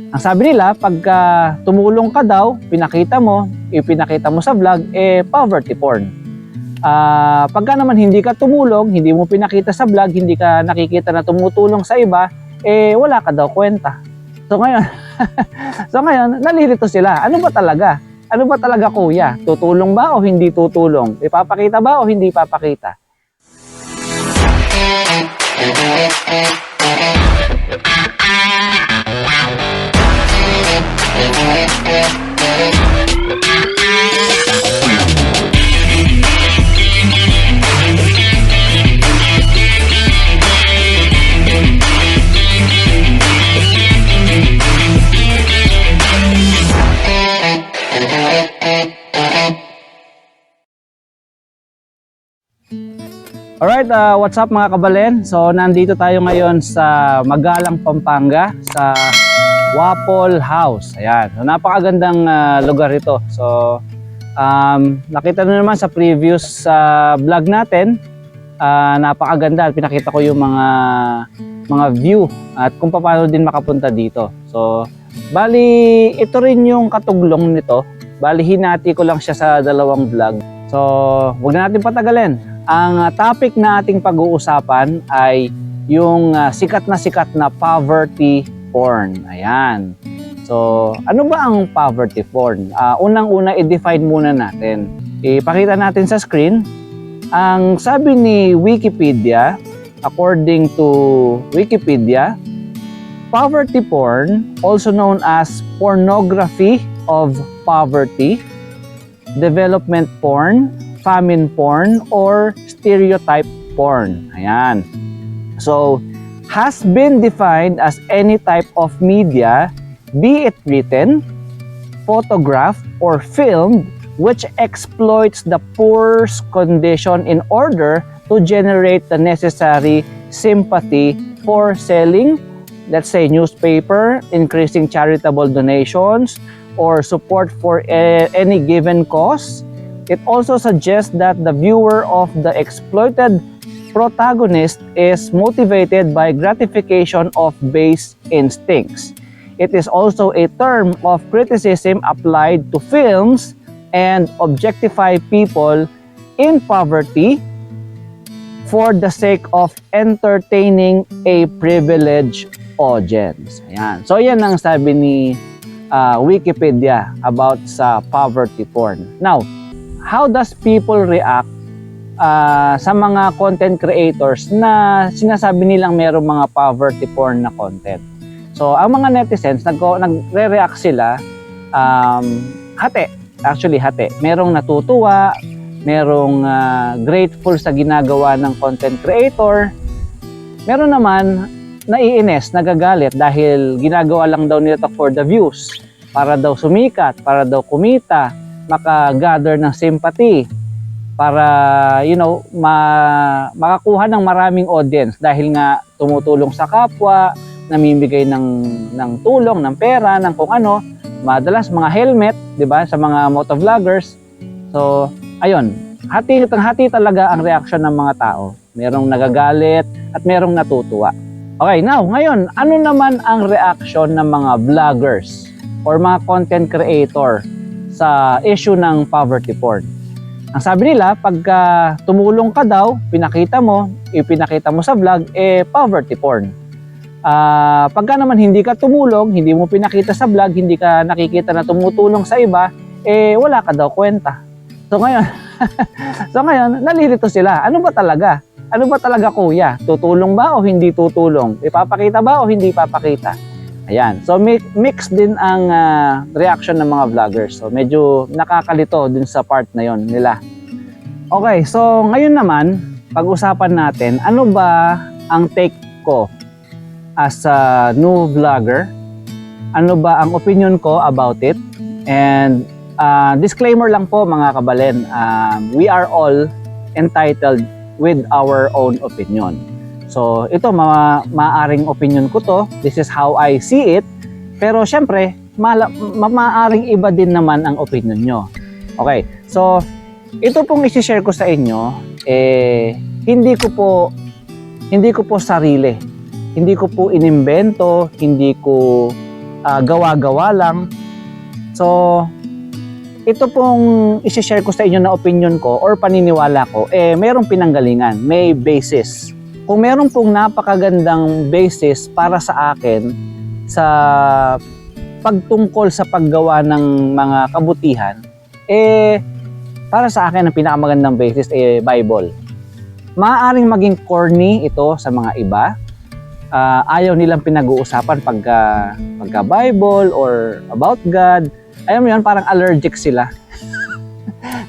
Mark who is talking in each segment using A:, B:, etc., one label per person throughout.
A: Ang sabi nila, pagka tumulong ka daw, ipinakita mo sa vlog, poverty porn. Pagka naman hindi ka tumulong, hindi mo pinakita sa vlog, hindi ka nakikita na tumutulong sa iba, wala ka daw kwenta. So ngayon, nalilito sila. Ano ba talaga? Ano ba talaga, kuya? Tutulong ba o hindi tutulong? Ipapakita ba o hindi ipapakita? Alright, what's up mga kabalen? So nandito tayo ngayon sa Magalang, Pampanga sa Waffle House. Ayan, so, napakagandang lugar ito. So nakita nyo naman sa previous vlog natin, napakaganda. Pinakita ko yung mga view at kung paano din makapunta dito. So bali ito rin yung katuglong nito. Bali hinati ko lang siya sa dalawang vlog. So huwag na natin patagalin. Ang topic na ating pag-uusapan ay yung sikat na poverty porn. Ayan. So, ano ba ang poverty porn? Unang-una, i-define muna natin. Ipakita natin sa screen. Ang sabi ni Wikipedia, according to Wikipedia, poverty porn, also known as pornography of poverty, development porn, famine porn, or stereotype porn. Ayan. So, has been defined as any type of media, be it written, photographed, or filmed, which exploits the poor's condition in order to generate the necessary sympathy for selling, let's say, newspaper, increasing charitable donations, or support for any given cause. It also suggests that the viewer of the exploited protagonist is motivated by gratification of base instincts. It is also a term of criticism applied to films and objectify people in poverty for the sake of entertaining a privileged audience. Ayan. So yan ang sabi ni Wikipedia about sa poverty porn. Now, how does people react sa mga content creators na sinasabi nilang mayroong mga poverty porn na content? So, ang mga netizens, nagre-react sila, hati. Actually, hati. Merong natutuwa, merong grateful sa ginagawa ng content creator. Meron naman naiinis, nagagalit dahil ginagawa lang daw nila for the views, para daw sumikat, para daw kumita, maka-gather ng sympathy para, makakuha ng maraming audience dahil nga tumutulong sa kapwa, namimigay ng tulong, ng pera, ng kung ano, madalas mga helmet, 'di ba, sa mga motovloggers. So, ayun, hati talaga ang reaction ng mga tao. Merong nagagalit at merong natutuwa. Okay, now, ngayon, ano naman ang reaction ng mga vloggers or mga content creator sa issue ng poverty porn? Ang sabi nila, pagka tumulong ka daw, ipinakita mo sa vlog, poverty porn. Pagka naman hindi ka tumulong, hindi mo pinakita sa vlog, hindi ka nakikita na tumutulong sa iba, wala ka daw kwenta. So ngayon, nalilito sila. Ano ba talaga? Ano ba talaga, kuya? Tutulong ba o hindi tutulong? Ipapakita ba o hindi ipapakita? Ayan. So, mix din ang reaction ng mga vloggers. So, medyo nakakalito din sa part na yon nila. Okay. So, ngayon naman, pag-usapan natin, ano ba ang take ko as a new vlogger? Ano ba ang opinion ko about it? And disclaimer lang po mga kabalen, we are all entitled with our own opinion. So, ito, maaaring opinion ko to. This is how I see it. Pero, syempre, maaaring iba din naman ang opinion nyo. Okay. So, ito pong isi-share ko sa inyo, hindi ko po sarili. Hindi ko po inimbento, hindi ko gawa-gawa lang. So, ito pong isi-share ko sa inyo na opinion ko or paniniwala ko, merong pinanggalingan, may basis. Kung meron pong napakagandang basis para sa akin sa pagtungkol sa paggawa ng mga kabutihan, para sa akin ang pinakamagandang basis Bible. Maaaring maging corny ito sa mga iba. Ayaw nilang pinag-uusapan pagka Bible or about God. Ayaw mo yun, parang allergic sila.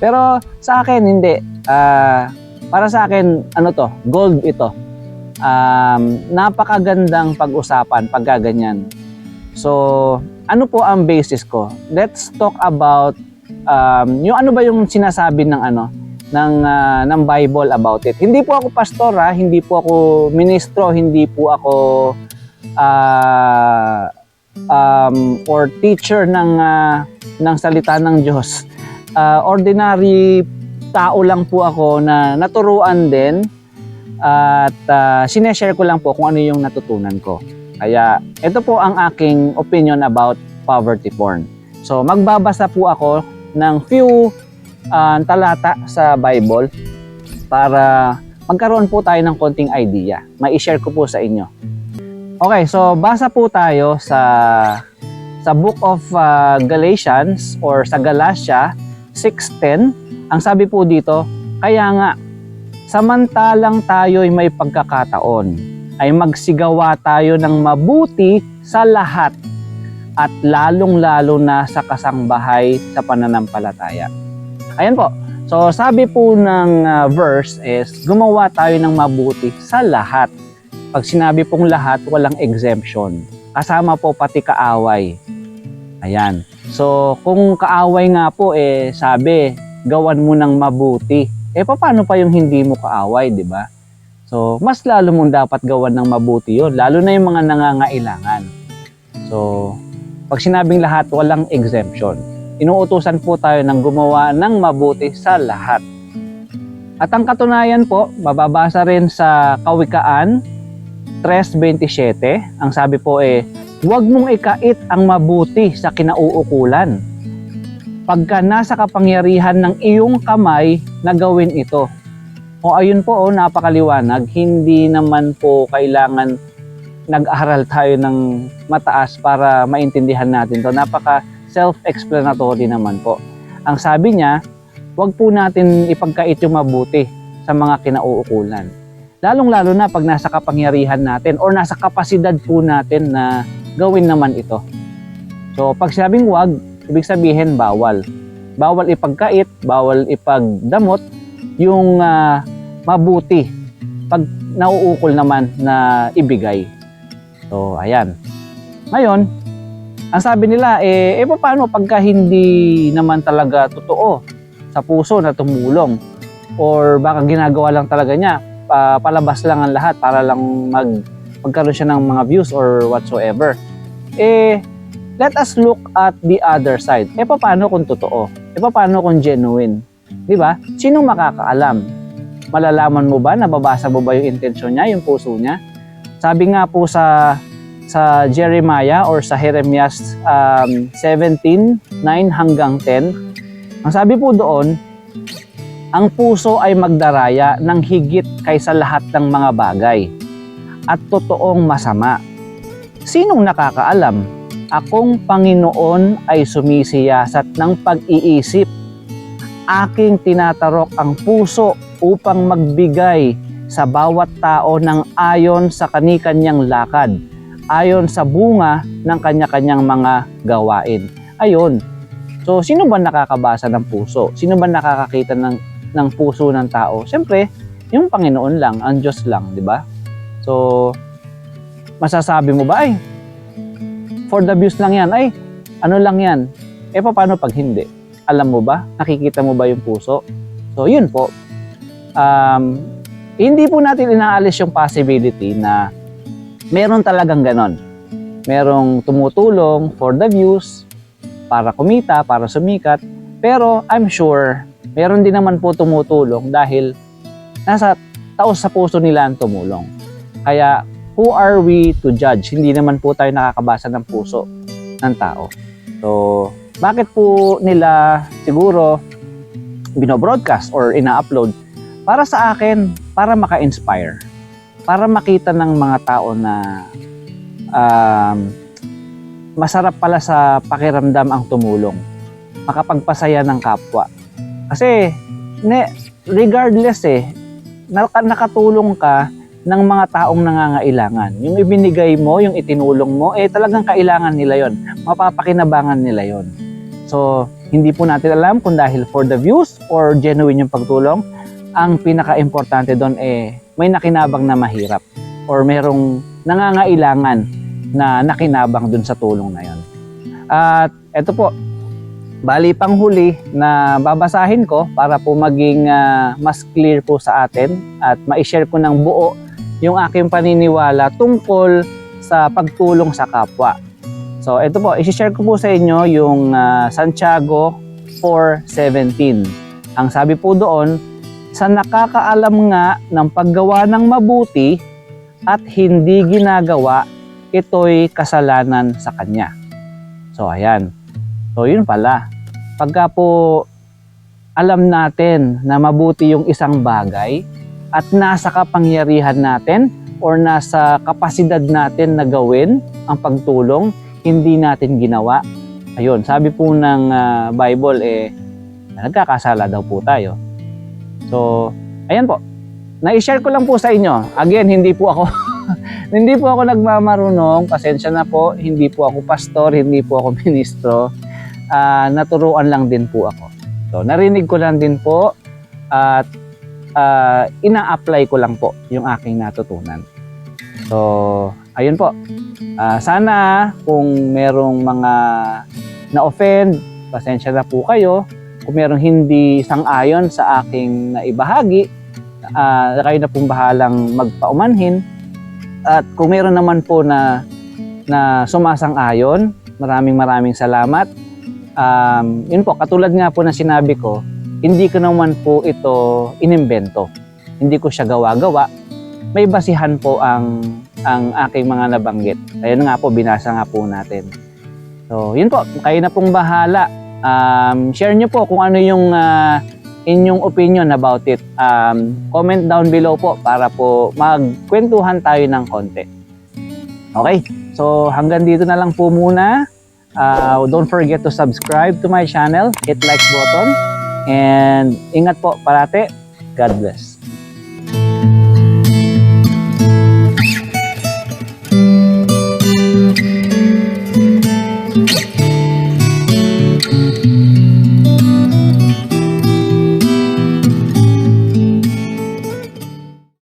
A: Pero sa akin, hindi. Para sa akin, gold ito. Napakagandang pag-usapan pagka ganyan. So, ano po ang basis ko? Let's talk about yung ano ba yung sinasabi ng Bible about it. Hindi po ako pastor, hindi po ako ministro, hindi po ako or teacher ng salita ng Diyos. Ordinary tao lang po ako na naturuan din at sineshare ko lang po kung ano yung natutunan ko. Kaya ito po ang aking opinion about poverty porn. So magbabasa po ako ng few talata sa Bible para magkaroon po tayo ng konting idea. Mai-share ko po sa inyo. Okay, so basa po tayo sa book of Galatians or sa Galatia 6:10. Ang sabi po dito, kaya nga, samantalang tayo'y may pagkakataon, ay magsigawa tayo ng mabuti sa lahat at lalong-lalo na sa kasangbahay sa pananampalataya. Ayan po. So sabi po ng verse is, gumawa tayo ng mabuti sa lahat. Pag sinabi pong lahat, walang exemption. Kasama po pati kaaway. Ayan. So kung kaaway nga po, sabi, gawan mo ng mabuti. Paano pa yung hindi mo kaaway, di ba? So, mas lalo mong dapat gawan ng mabuti yun, lalo na yung mga nangangailangan. So, pag sinabing lahat, walang exemption. Inuutusan po tayo ng gumawa ng mabuti sa lahat. At ang katunayan po, mababasa rin sa Kawikaan 3:27. Ang sabi po huwag mong ikait ang mabuti sa kinauukulan. Pagka nasa kapangyarihan ng iyong kamay na gawin ito. O ayun po, napakaliwanag, hindi naman po kailangan nag-aral tayo ng mataas para maintindihan natin to. Napaka self-explanatory naman po. Ang sabi niya, huwag po natin ipagkait yung mabuti sa mga kinauukulan. Lalong-lalo na pag nasa kapangyarihan natin or nasa kapasidad po natin na gawin naman ito. So pag sinabing huwag, ibig sabihin bawal. Bawal ipagkait, bawal ipagdamot yung mabuti pag nauukol naman na ibigay. So, ayan. Ngayon, ang sabi nila, paano pagka hindi naman talaga totoo sa puso na tumulong? Or baka ginagawa lang talaga niya, palabas lang ang lahat para lang magkaroon siya ng mga views or whatsoever. Let us look at the other side. Paano kung totoo? Paano kung genuine? Di ba? Sinong makakaalam? Malalaman mo ba? Nababasa mo ba yung intensyon niya, yung puso niya? Sabi nga po sa Jeremiah or sa Jeremias 17:9-10, ang sabi po doon, ang puso ay magdaraya ng higit kaysa lahat ng mga bagay at totoong masama. Sinong nakakaalam? Akong Panginoon ay sumisiyasat ng pag-iisip. Aking tinatarok ang puso upang magbigay sa bawat tao ng ayon sa kani-kanyang lakad, ayon sa bunga ng kanya-kanyang mga gawain. Ayun. So, sino ba nakakabasa ng puso? Sino ba nakakakita ng puso ng tao? Siyempre, yung Panginoon lang, ang Diyos lang, di ba? So, masasabi mo ba, for the views lang yan, ano lang yan? Paano pag hindi? Alam mo ba? Nakikita mo ba yung puso? So, yun po. Hindi po natin inaalis yung possibility na meron talagang ganon. Merong tumutulong for the views, para kumita, para sumikat. Pero I'm sure, meron din naman po tumutulong dahil nasa taos sa puso nila ang tumulong. Kaya, who are we to judge? Hindi naman po tayo nakakabasa ng puso. ng tao. So, bakit po nila siguro binobroadcast or ina-upload? Para sa akin, para maka-inspire. Para makita ng mga tao na masarap pala sa pakiramdam ang tumulong. Makapagpasaya ng kapwa. Kasi, regardless nakatulong ka ng mga taong nangangailangan. Yung ibinigay mo, yung itinulong mo, talagang kailangan nila yon. Mapapakinabangan nila yon. So, hindi po natin alam kung dahil for the views or genuine yung pagtulong. Ang pinaka-importante doon may nakinabang na mahirap or merong nangangailangan na nakinabang doon sa tulong na yon. At eto po, bali panghuli na babasahin ko para po maging mas clear po sa atin at ma-share ko ng buo yung aking paniniwala tungkol sa pagtulong sa kapwa. So ito po, i-share ko po sa inyo yung Santiago 4:17. Ang sabi po doon, sa nakakaalam nga ng paggawa ng mabuti at hindi ginagawa, ito'y kasalanan sa kanya. So ayan. So yun pala. Pagka po alam natin na mabuti yung isang bagay at nasa kapangyarihan natin or nasa kapasidad natin na gawin ang pagtulong, hindi natin ginawa. Ayun, sabi po ng Bible nagkakasala daw po tayo. So, ayan po. Na-share ko lang po sa inyo. Again, hindi po ako hindi po ako nagmamarunong. Pasensya na po. Hindi po ako pastor, hindi po ako ministro. Naturuan lang din po ako. So, narinig ko lang din po at ina-apply ko lang po yung aking natutunan. So, ayun po. Sana kung merong mga na-offend, pasensya na po kayo. Kung merong hindi sang-ayon sa aking naibahagi, kayo na pong bahalang magpaumanhin. At kung meron naman po na sumasang-ayon, maraming salamat. Yun po, katulad nga po na sinabi ko, hindi ko naman po ito inimbento. Hindi ko siya gawa-gawa. May basihan po ang aking mga nabanggit. Ayun nga po, binasa nga po natin. So, yun po, kayo na pong bahala. Share nyo po kung ano yung inyong opinion about it. Comment down below po para po magkwentuhan tayo ng konti. Okay, so hanggang dito na lang po muna. Don't forget to subscribe to my channel, hit like button, and ingat po parate. God bless.